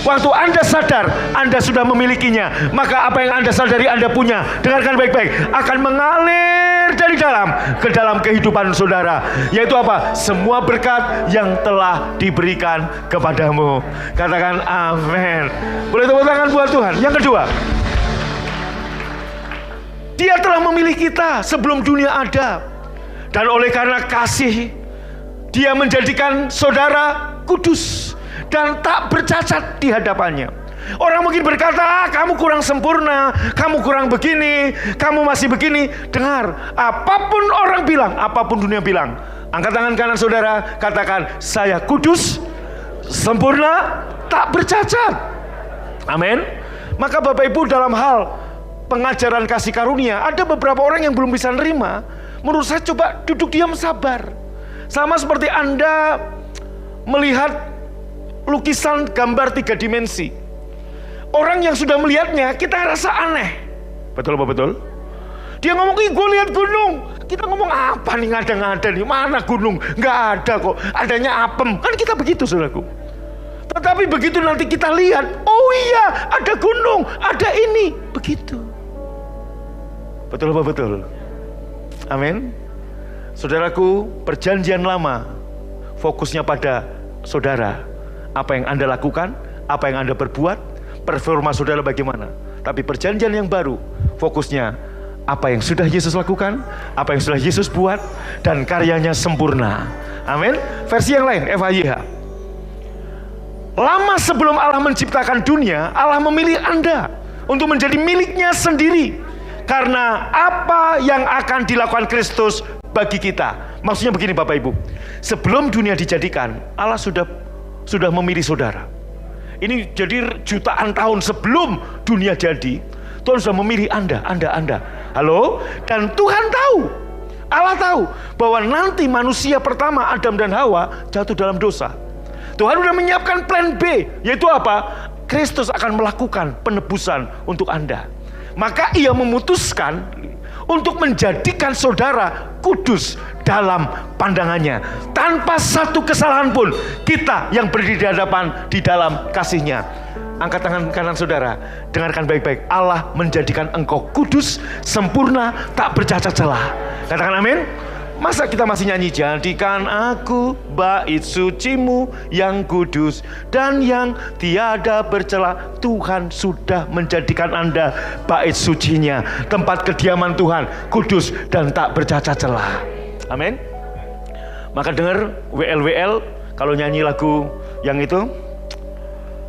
Waktu Anda sadar Anda sudah memilikinya, maka apa yang Anda sadari Anda punya, dengarkan baik-baik, akan mengalir dari dalam ke dalam kehidupan saudara. Yaitu apa? Semua berkat yang telah diberikan kepadamu. Katakan amin. Boleh tepuk tangan buat Tuhan. Yang kedua, Dia telah memilih kita sebelum dunia ada. Dan oleh karena kasih, Dia menjadikan saudara kudus dan tak bercacat di hadapannya. Orang mungkin berkata, kamu kurang sempurna, kamu kurang begini, kamu masih begini. Dengar, apapun orang bilang, apapun dunia bilang, angkat tangan kanan saudara, katakan, saya kudus, sempurna, tak bercacat. Amin. Maka Bapak Ibu, dalam hal pengajaran kasih karunia, ada beberapa orang yang belum bisa nerima. Menurut saya, coba duduk diam, sabar. Sama seperti Anda melihat lukisan gambar 3 dimensi. Orang yang sudah melihatnya, kita rasa aneh. Betul apa betul? Dia ngomong, gue lihat gunung. Kita ngomong, apa nih ngada-ngada nih? Mana gunung? Nggak ada kok. Adanya apem. Kan kita begitu, saudaraku. Tetapi begitu nanti kita lihat, oh iya, ada gunung, ada ini. Begitu. Betul apa betul? Amin. Saudaraku, perjanjian lama fokusnya pada saudara. Apa yang Anda lakukan, apa yang Anda perbuat, performa saudara bagaimana. Tapi perjanjian yang baru, fokusnya apa yang sudah Yesus lakukan, apa yang sudah Yesus buat, dan karyanya sempurna. Amin. Versi yang lain, FHYH. Lama sebelum Allah menciptakan dunia, Allah memilih Anda untuk menjadi miliknya sendiri. Karena apa yang akan dilakukan Kristus bagi kita. Maksudnya begini Bapak Ibu, sebelum dunia dijadikan, Allah sudah memilih saudara. Ini jadi jutaan tahun sebelum dunia jadi, Tuhan sudah memilih Anda. Halo? Dan Tuhan tahu, Allah tahu bahwa nanti manusia pertama Adam dan Hawa jatuh dalam dosa. Tuhan sudah menyiapkan plan B, yaitu apa? Kristus akan melakukan penebusan untuk Anda. Maka ia memutuskan untuk menjadikan saudara kudus dalam pandangannya. Tanpa satu kesalahan pun kita yang berdiri di hadapan di dalam kasih-Nya. Angkat tangan kanan saudara, dengarkan baik-baik. Allah menjadikan engkau kudus, sempurna, tak bercacat celah. Katakan amin. Masa kita masih nyanyi, jadikan aku bait sucimu yang kudus dan yang tiada bercela. Tuhan sudah menjadikan Anda bait sucinya, tempat kediaman Tuhan, kudus dan tak bercacat celah. Amin. Maka dengar WL kalau nyanyi lagu yang itu,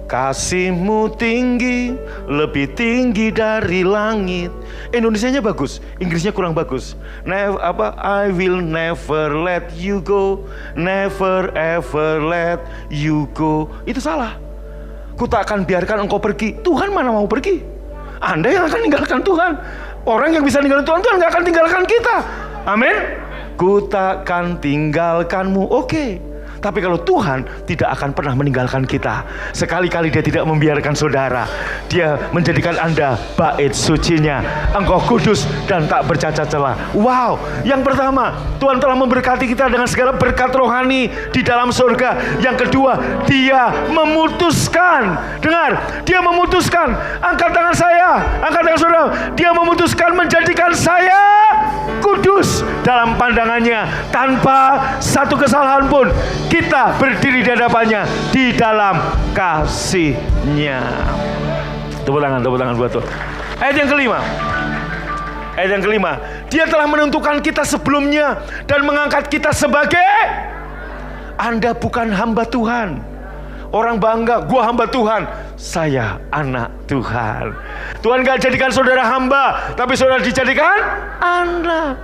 kasih-Mu tinggi, lebih tinggi dari langit. Indonesianya bagus, Inggrisnya kurang bagus. I will never let you go, never ever let you go. Itu salah. Ku tak akan biarkan engkau pergi. Tuhan mana mau pergi? Anda yang akan tinggalkan Tuhan. Orang yang bisa tinggalkan Tuhan, Tuhan gak akan tinggalkan kita. Amin. Ku takkan tinggalkanmu. Oke. Tapi kalau Tuhan tidak akan pernah meninggalkan kita. Sekali-kali Dia tidak membiarkan saudara. Dia menjadikan Anda bait sucinya. Engkau kudus dan tak bercacat celah. Wow. Yang pertama, Tuhan telah memberkati kita dengan segala berkat rohani di dalam surga. Yang kedua, Dia memutuskan. Dengar, Dia memutuskan. Angkat tangan saya, angkat tangan saudara. Dia memutuskan menjadikan saya kudus dalam pandangannya. Tanpa satu kesalahan pun kita berdiri di hadapannya di dalam kasih-Nya. Tepuk tangan buat Tuhan. Ayat yang kelima. Dia telah menentukan kita sebelumnya dan mengangkat kita sebagai. Anda bukan hamba Tuhan. Orang bangga, gua hamba Tuhan. Saya anak Tuhan. Tuhan gak jadikan saudara hamba, tapi saudara dijadikan anak.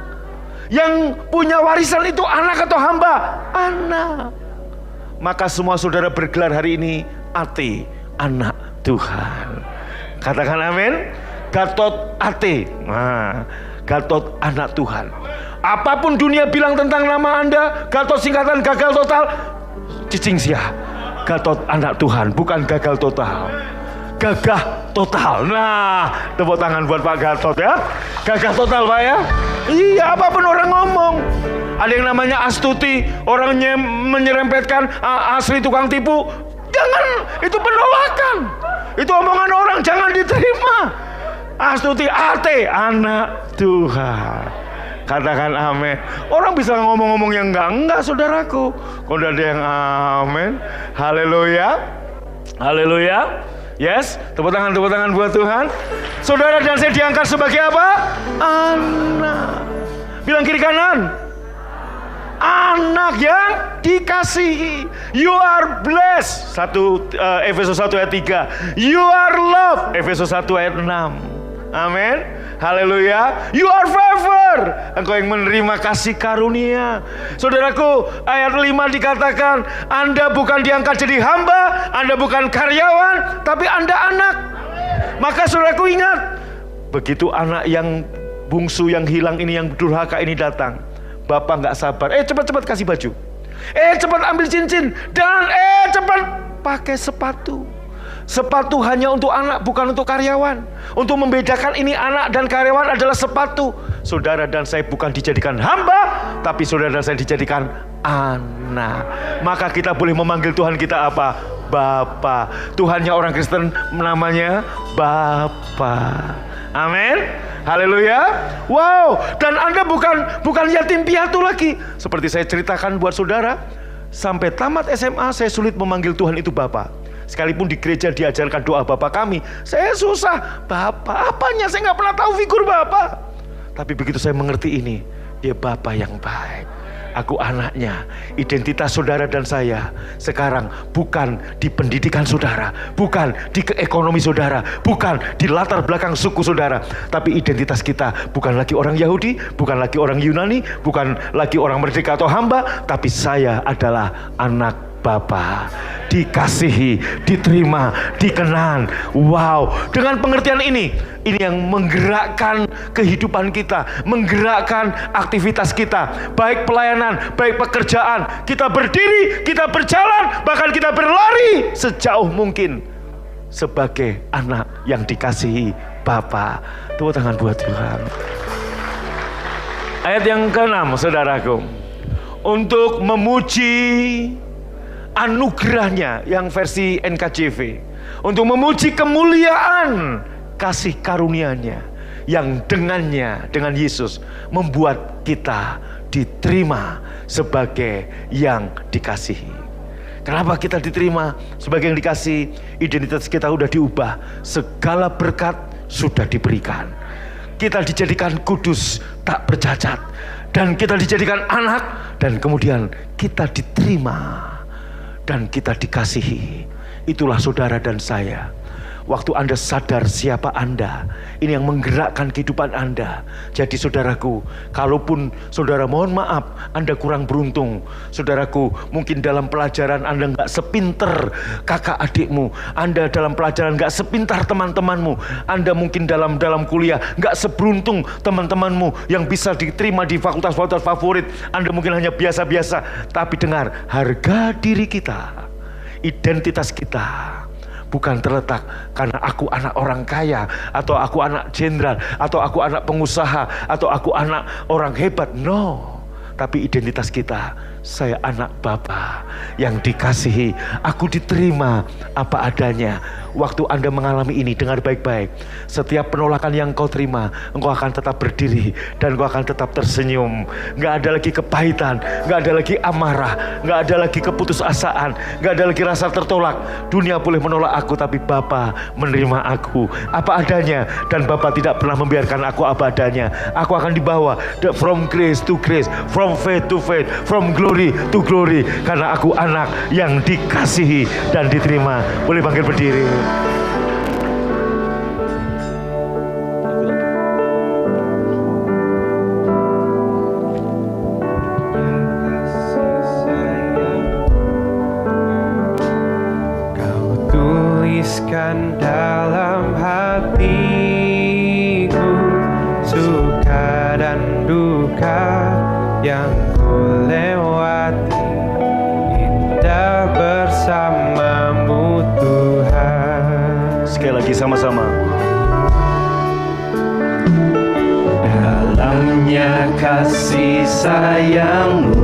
Yang punya warisan itu anak atau hamba? Anak. Maka semua saudara bergelar hari ini ate, anak Tuhan. Katakan amin. Gatot ate. Nah, Gatot anak Tuhan. Apapun dunia bilang tentang nama Anda, Gatot singkatan gagal total, cicing sia. Gatot anak Tuhan, bukan gagal total. Gagah total. Nah, tepuk tangan buat Pak Gatot ya. Gagah total Pak ya. Iya, apapun orang ngomong. Ada yang namanya Astuti, orangnya menyerempetkan asli tukang tipu. Jangan, itu penolakan. Itu omongan orang, jangan diterima. Astuti ate, anak Tuhan. Katakan amin. Orang bisa ngomong-ngomong yang enggak saudaraku. Kok ada yang amin. Haleluya. Haleluya. Yes, tepuk tangan buat Tuhan. Saudara dan saya diangkat sebagai apa? Anak. Bilang kiri kanan. Anak yang dikasihi. You are blessed. Efesus 1 ayat 3. You are loved. Efesus 1 ayat 6. Amin. Haleluya. You are favor. Engkau yang menerima kasih karunia. Saudaraku, ayat 5 dikatakan, Anda bukan diangkat jadi hamba, Anda bukan karyawan, tapi Anda anak. Maka saudaraku ingat, begitu anak yang bungsu yang hilang ini, yang durhaka ini datang, Bapak gak sabar. Cepat-cepat kasih baju. Cepat ambil cincin. Dan cepat pakai sepatu. Sepatu hanya untuk anak, bukan untuk karyawan. Untuk membedakan ini anak dan karyawan adalah sepatu. Saudara dan saya bukan dijadikan hamba, tapi saudara dan saya dijadikan anak. Maka kita boleh memanggil Tuhan kita apa? Bapa. Tuhannya orang Kristen namanya Bapa. Amin. Haleluya. Wow. Dan Anda bukan yatim piatu lagi. Seperti saya ceritakan buat saudara, sampai tamat SMA saya sulit memanggil Tuhan itu Bapa. Sekalipun di gereja diajarkan doa Bapa kami, saya susah. Bapa, apanya? Saya nggak pernah tahu figur Bapa. Tapi begitu saya mengerti ini, dia Bapa yang baik. Aku anaknya. Identitas saudara dan saya sekarang bukan di pendidikan saudara, bukan di ekonomi saudara, bukan di latar belakang suku saudara, tapi identitas kita bukan lagi orang Yahudi, bukan lagi orang Yunani, bukan lagi orang merdeka atau hamba, tapi saya adalah anak Bapa, dikasihi, diterima, dikenan. Wow, dengan pengertian ini yang menggerakkan kehidupan kita, menggerakkan aktivitas kita, baik pelayanan, baik pekerjaan. Kita berdiri, kita berjalan, bahkan kita berlari sejauh mungkin sebagai anak yang dikasihi Bapa. Tepuk tangan buat Tuhan. Ayat yang ke-6, saudaraku, untuk memuji anugerahnya, yang versi NKJV, untuk memuji kemuliaan kasih karunia-Nya yang dengannya, dengan Yesus, membuat kita diterima sebagai yang dikasihi. Kenapa kita diterima sebagai yang dikasihi? Identitas kita sudah diubah, segala berkat sudah diberikan. Kita dijadikan kudus, tak bercacat, dan kita dijadikan anak, dan kemudian kita diterima dan kita dikasihi. Itulah saudara dan saya. Waktu Anda sadar siapa Anda, ini yang menggerakkan kehidupan Anda. Jadi saudaraku, kalaupun saudara mohon maaf Anda kurang beruntung, saudaraku, mungkin dalam pelajaran Anda nggak sepinter kakak adikmu, Anda dalam pelajaran nggak sepintar teman-temanmu, Anda mungkin dalam kuliah nggak seberuntung teman-temanmu yang bisa diterima di fakultas-fakultas favorit, Anda mungkin hanya biasa-biasa. Tapi dengar, harga diri kita, identitas kita bukan terletak karena aku anak orang kaya, atau aku anak jenderal, atau aku anak pengusaha, atau aku anak orang hebat. No, tapi identitas kita, saya anak Bapa yang dikasihi. Aku diterima apa adanya. Waktu Anda mengalami ini, dengar baik-baik. Setiap penolakan yang kau terima, engkau akan tetap berdiri dan engkau akan tetap tersenyum. Gak ada lagi kepahitan, gak ada lagi amarah, gak ada lagi keputusasaan, gak ada lagi rasa tertolak. Dunia boleh menolak aku, tapi Bapa menerima aku apa adanya, dan Bapa tidak pernah membiarkan aku apa adanya. Aku akan dibawa from grace to grace, from faith to faith, from glory to glory, karena aku anak yang dikasihi dan diterima. Boleh bangkit berdiri. Kau tuliskan dalam hatiku suka dan duka yang ku lewati, indah bersamamu Tuhan. Sekali lagi sama-sama. Dalamnya kasih sayangmu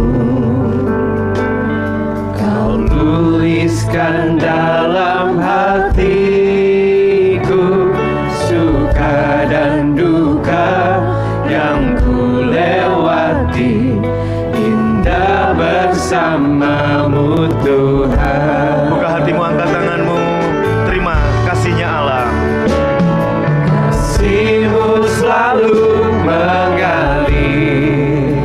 Kau tuliskan dalam hatiku suka dan duka yang ku lewati, indah bersamamu Tuhan. Buka hatimu, angkat tanganmu, terima kasihnya Allah. Kasih-Mu selalu mengalir,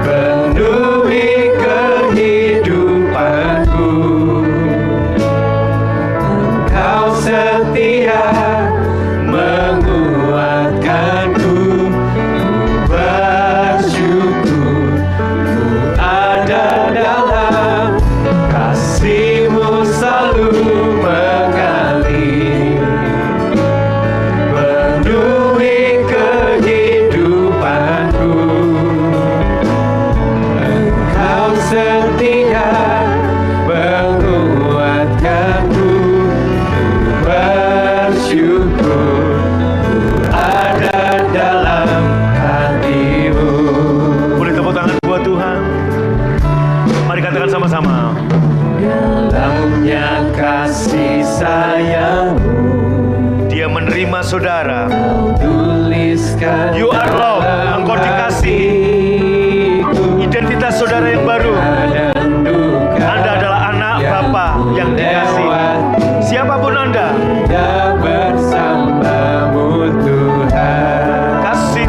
penuhi kehidupanku. Engkau setia menguatkanku, ku bersyukur ku ada dalam kasih-Mu selalu mengalir, penuhi kehidupanku. Engkau setia menguatkanku, ku bersyukur ku ada dalam hati-Mu. Boleh tepuk tangan buat Tuhan. Mari katakan sama-sama. Dalamnya kasih sayang-Mu Dia menerima saudara. tuliskan You are loved. Engkau dikasih. Identitas saudara yang baru. Anda adalah anak Bapa yang dikasih. Siapapun Anda, bersamamu Tuhan. kasih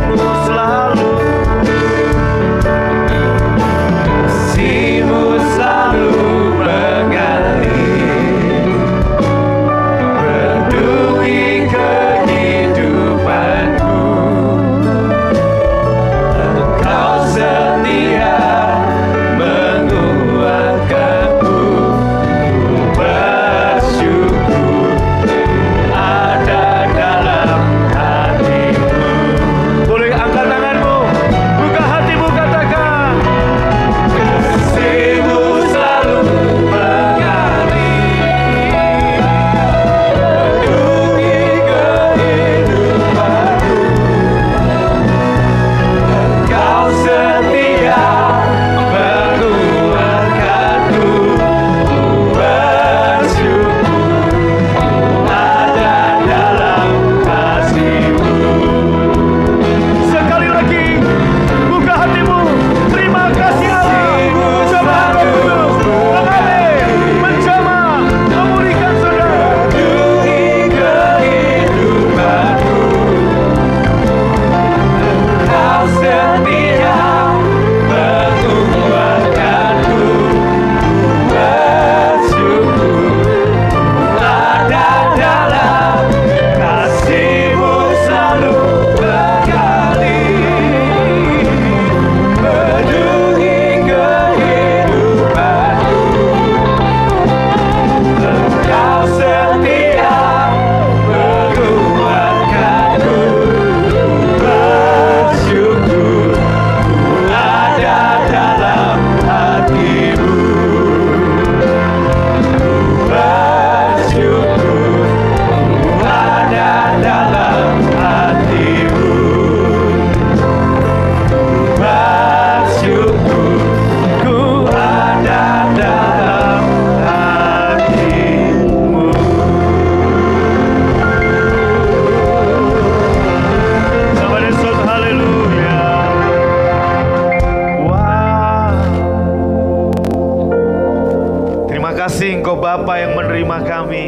terima kami.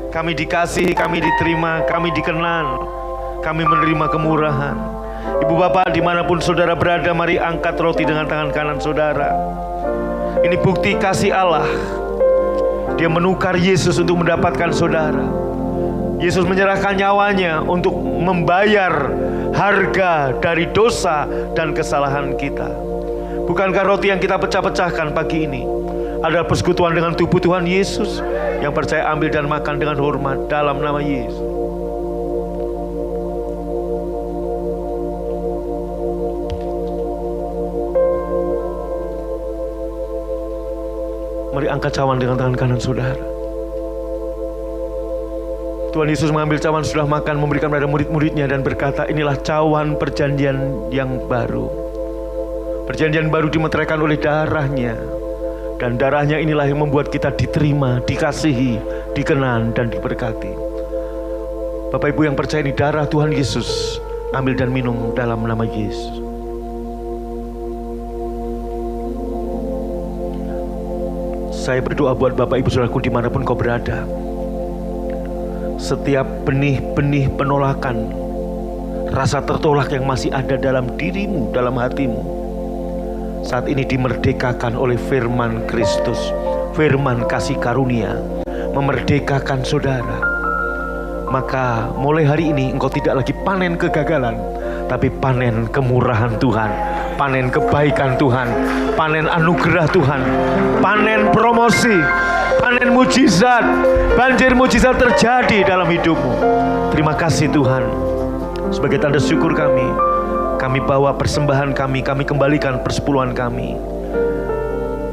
Kami dikasihi, kami diterima, kami dikenan, kami menerima kemurahan. Ibu Bapak dimanapun saudara berada, mari angkat roti dengan tangan kanan saudara. Ini bukti kasih Allah. Dia menukar Yesus untuk mendapatkan saudara. Yesus menyerahkan nyawanya untuk membayar harga dari dosa dan kesalahan kita. Bukankah roti yang kita pecah-pecahkan pagi ini adalah persekutuan dengan tubuh Tuhan Yesus? Yang percaya ambil dan makan dengan hormat dalam nama Yesus. Mari angkat cawan dengan tangan kanan saudara. Tuhan Yesus mengambil cawan sudah makan, memberikan pada murid-muridnya dan berkata, inilah cawan perjanjian yang baru. Perjanjian baru dimeteraikan oleh darahnya. Dan darahnya inilah yang membuat kita diterima, dikasihi, dikenan, dan diberkati. Bapak Ibu yang percaya ini darah Tuhan Yesus, ambil dan minum dalam nama Yesus. Saya berdoa buat Bapak Ibu Saudaraku dimanapun kau berada. Setiap benih-benih penolakan, rasa tertolak yang masih ada dalam dirimu, dalam hatimu, saat ini dimerdekakan oleh firman Kristus, firman kasih karunia, memerdekakan saudara. Maka mulai hari ini engkau tidak lagi panen kegagalan, tapi panen kemurahan Tuhan, panen kebaikan Tuhan, panen anugerah Tuhan, panen promosi, panen mujizat, banjir mujizat terjadi dalam hidupmu. Terima kasih Tuhan. Sebagai tanda syukur kami bawa persembahan kami kembalikan persepuluhan kami.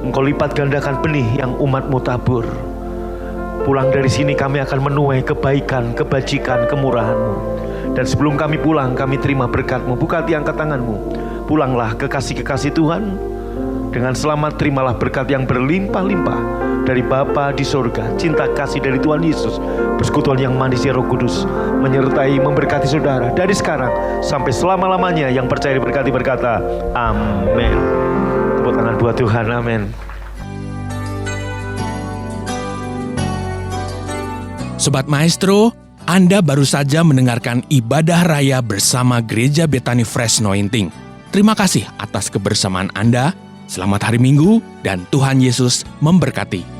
Engkau lipat gandakan benih yang umatmu tabur. Pulang dari sini kami akan menuai kebaikan, kebajikan, kemurahan-Mu. Dan sebelum kami pulang, kami terima berkat-Mu. Buka hati, angkat tangan-Mu. Pulanglah kekasih-kekasih Tuhan. Dengan selamat terimalah berkat yang berlimpah-limpah dari Bapa di sorga, cinta kasih dari Tuhan Yesus, persekutuan yang manis ya Roh Kudus, menyertai, memberkati saudara dari sekarang sampai selama-lamanya. Yang percaya diberkati berkata, amin. Tepuk tangan buat Tuhan, amin. Sobat Maestro, Anda baru saja mendengarkan ibadah raya bersama Gereja Bethany Fresh Anointing. Terima kasih atas kebersamaan Anda. Selamat hari Minggu dan Tuhan Yesus memberkati.